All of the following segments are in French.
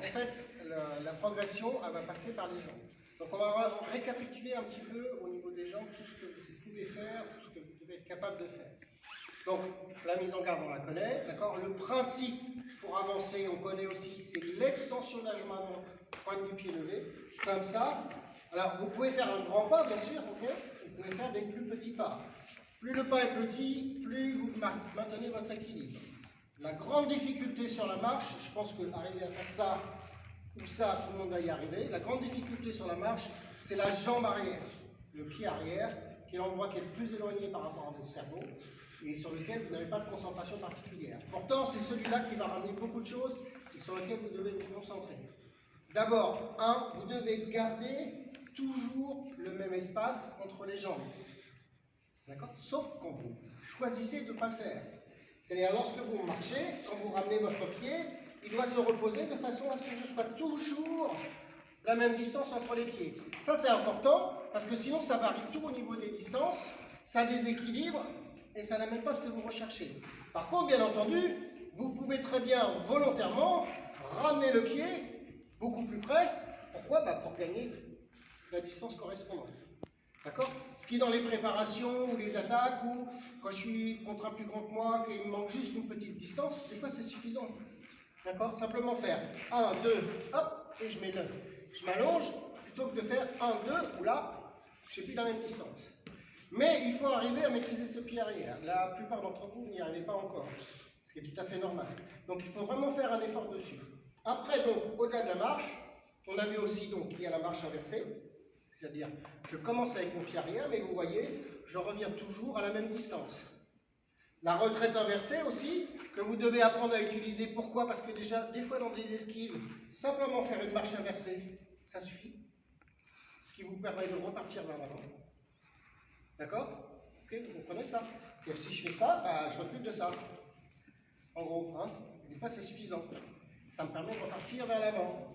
en fait, la progression, elle va passer par les jambes. Donc on va récapituler un petit peu au niveau des jambes tout ce que vous pouvez faire, tout ce que vous devez être capable de faire. Donc la mise en garde, on la connaît, d'accord. Le principe pour avancer, on connaît aussi, c'est l'extension de la jambe avant, pointe du pied levé, comme ça. Alors vous pouvez faire un grand pas, bien sûr, ok. Vous pouvez faire des plus petits pas. Plus le pas est petit, plus vous maintenez votre équilibre. La grande difficulté sur la marche, je pense que arriver à faire ça ou ça, tout le monde va y arriver. La grande difficulté sur la marche, c'est la jambe arrière, le pied arrière, qui est l'endroit qui est le plus éloigné par rapport à votre cerveau et sur lequel vous n'avez pas de concentration particulière. Pourtant, c'est celui-là qui va ramener beaucoup de choses et sur lequel vous devez vous concentrer. D'abord, vous devez garder toujours le même espace entre les jambes. D'accord? Sauf quand vous choisissez de ne pas le faire. C'est-à-dire, lorsque vous marchez, quand vous ramenez votre pied, il doit se reposer de façon à ce que ce soit toujours la même distance entre les pieds. Ça, c'est important, parce que sinon, ça varie tout au niveau des distances, ça déséquilibre, et ça n'amène pas ce que vous recherchez. Par contre, bien entendu, vous pouvez très bien, volontairement, ramener le pied beaucoup plus près. Pourquoi? Pour gagner la distance correspondante. D'accord? Ce qui est dans les préparations ou les attaques, ou quand je suis contre un plus grand que moi, qu'il me manque juste une petite distance, des fois c'est suffisant. D'accord? Simplement faire 1, 2, hop, et je m'allonge, plutôt que de faire 1, 2, où là, je n'ai plus la même distance. Mais il faut arriver à maîtriser ce pied arrière. La plupart d'entre vous n'y arrivez pas encore, ce qui est tout à fait normal. Donc il faut vraiment faire un effort dessus. Après, donc, au-delà de la marche, on a vu aussi donc qu'il y a la marche inversée. C'est-à-dire, je commence avec mon pied arrière, mais vous voyez, je reviens toujours à la même distance. La retraite inversée aussi, que vous devez apprendre à utiliser. Pourquoi? Parce que déjà, des fois dans des esquives, simplement faire une marche inversée, ça suffit. Ce qui vous permet de repartir vers l'avant. D'accord? Ok, vous comprenez ça? Et si je fais ça, je recule de ça. En gros, hein? Des fois c'est suffisant. Ça me permet de repartir vers l'avant.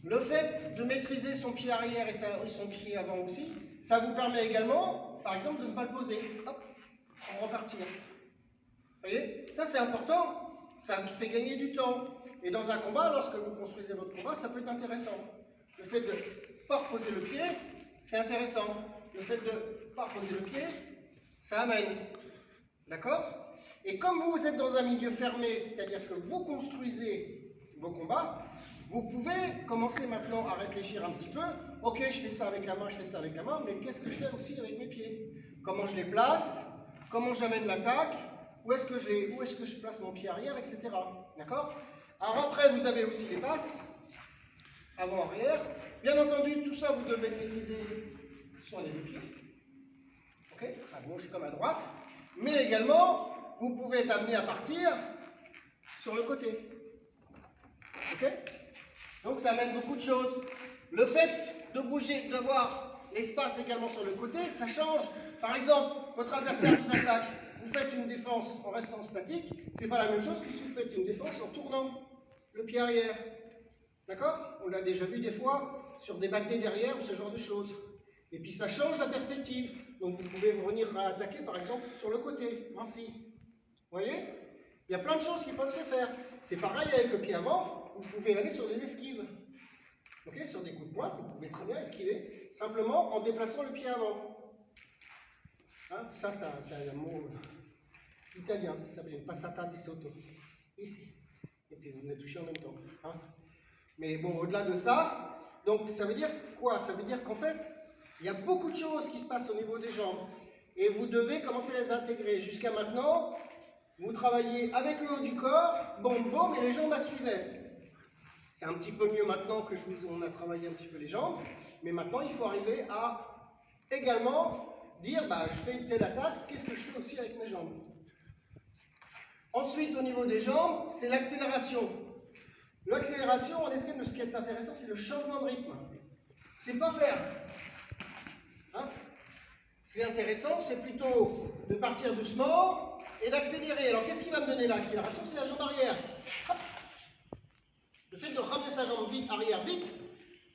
Le fait de maîtriser son pied arrière et son pied avant aussi, ça vous permet également, par exemple, de ne pas le poser. Hop, on repartir. Vous voyez? Ça c'est important, ça fait gagner du temps. Et dans un combat, lorsque vous construisez votre combat, ça peut être intéressant. Le fait de ne pas reposer le pied, c'est intéressant. Le fait de ne pas reposer le pied, ça amène. D'accord? Et comme vous êtes dans un milieu fermé, c'est-à-dire que vous construisez vos combats, vous pouvez commencer maintenant à réfléchir un petit peu. Ok, je fais ça avec la main, je fais ça avec la main, mais qu'est-ce que je fais aussi avec mes pieds? Comment je les place? Comment j'amène l'attaque? Où est-ce que je place mon pied arrière, etc. D'accord? Alors après, vous avez aussi les passes, avant-arrière. Bien entendu, tout ça, vous devez le maîtriser sur les deux pieds. Ok? À gauche comme à droite. Mais également, vous pouvez être amené à partir sur le côté. Ok? Donc ça amène beaucoup de choses. Le fait de bouger, d'avoir l'espace également sur le côté, ça change. Par exemple, votre adversaire vous attaque, vous faites une défense en restant statique, c'est pas la même chose que si vous faites une défense en tournant le pied arrière. D'accord? On l'a déjà vu des fois sur des bâtés derrière ou ce genre de choses. Et puis ça change la perspective. Donc vous pouvez venir attaquer par exemple sur le côté, ainsi. Vous voyez? Il y a plein de choses qui peuvent se faire. C'est pareil avec le pied avant, vous pouvez aller sur des esquives. Okay, sur des coups de poing, vous pouvez très bien esquiver, simplement en déplaçant le pied avant. Hein, ça, c'est un mot italien, ça s'appelle passata di sotto. Ici. Et puis vous venez toucher en même temps. Hein. Mais bon, au-delà de ça, donc ça veut dire quoi? Ça veut dire qu'en fait, il y a beaucoup de choses qui se passent au niveau des jambes. Et vous devez commencer à les intégrer. Jusqu'à maintenant, vous travaillez avec le haut du corps, bon, mais les jambes la suivaient. C'est un petit peu mieux maintenant que on a travaillé un petit peu les jambes, mais maintenant il faut arriver à également dire, je fais une telle attaque, qu'est-ce que je fais aussi avec mes jambes? Ensuite, au niveau des jambes, c'est l'accélération. L'accélération en escrime, ce qui est intéressant, c'est le changement de rythme. C'est pas faire. Hein? C'est intéressant, c'est plutôt de partir doucement et d'accélérer. Alors qu'est-ce qui va me donner l'accélération? C'est la jambe arrière. Hop. Le fait de ramener sa jambe vite, arrière vite,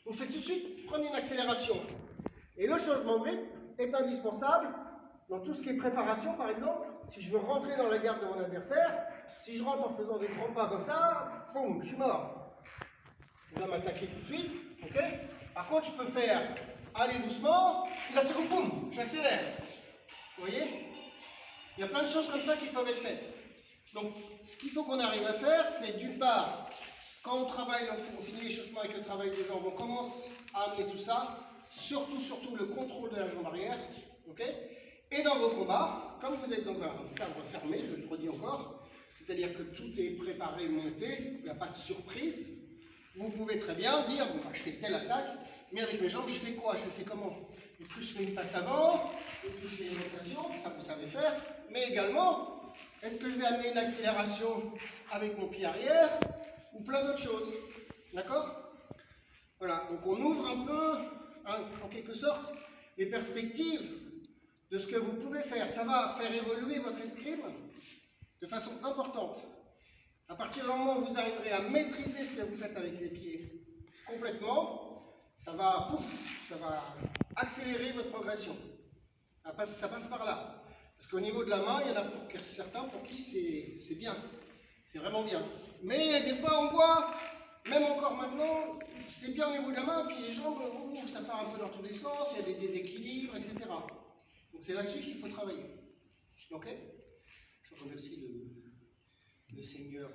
vous faites tout de suite, prenez une accélération. Et le changement de rythme est indispensable dans tout ce qui est préparation, par exemple. Si je veux rentrer dans la garde de mon adversaire, si je rentre en faisant des grands pas comme ça, boum, je suis mort. il va m'attaquer tout de suite. Ok. Par contre, je peux faire aller doucement, et d'un seul coup, boum, j'accélère. Vous voyez? Il y a plein de choses comme ça qui peuvent être faites. Donc, ce qu'il faut qu'on arrive à faire, c'est d'une part, quand on travaille, on finit l'échauffement avec le travail des jambes, on commence à amener tout ça, surtout le contrôle de la jambe arrière. Ok. Et dans vos combats, comme vous êtes dans un cadre fermé, je le redis encore, c'est-à-dire que tout est préparé, monté, il n'y a pas de surprise, vous pouvez très bien dire, bon, je fais telle attaque, mais avec mes jambes, je fais quoi? Je fais comment? Est-ce que je fais une passe avant? Est-ce que je fais une rotation? Ça, vous savez faire. Mais également, est-ce que je vais amener une accélération avec mon pied arrière? Ou plein d'autres choses. D'accord? Voilà, donc on ouvre un peu, en quelque sorte, les perspectives de ce que vous pouvez faire. Ça va faire évoluer votre escrime de façon importante. À partir du moment où vous arriverez à maîtriser ce que vous faites avec les pieds complètement, ça va accélérer votre progression. Ça passe par là. Parce qu'au niveau de la main, il y en a pour certains pour qui c'est bien. C'est vraiment bien. Mais des fois, on voit, même encore maintenant, c'est bien au niveau de la main, puis les jambes, ça part un peu dans tous les sens, il y a des déséquilibres, etc. Donc c'est là-dessus qu'il faut travailler. Ok? Je remercie le Seigneur.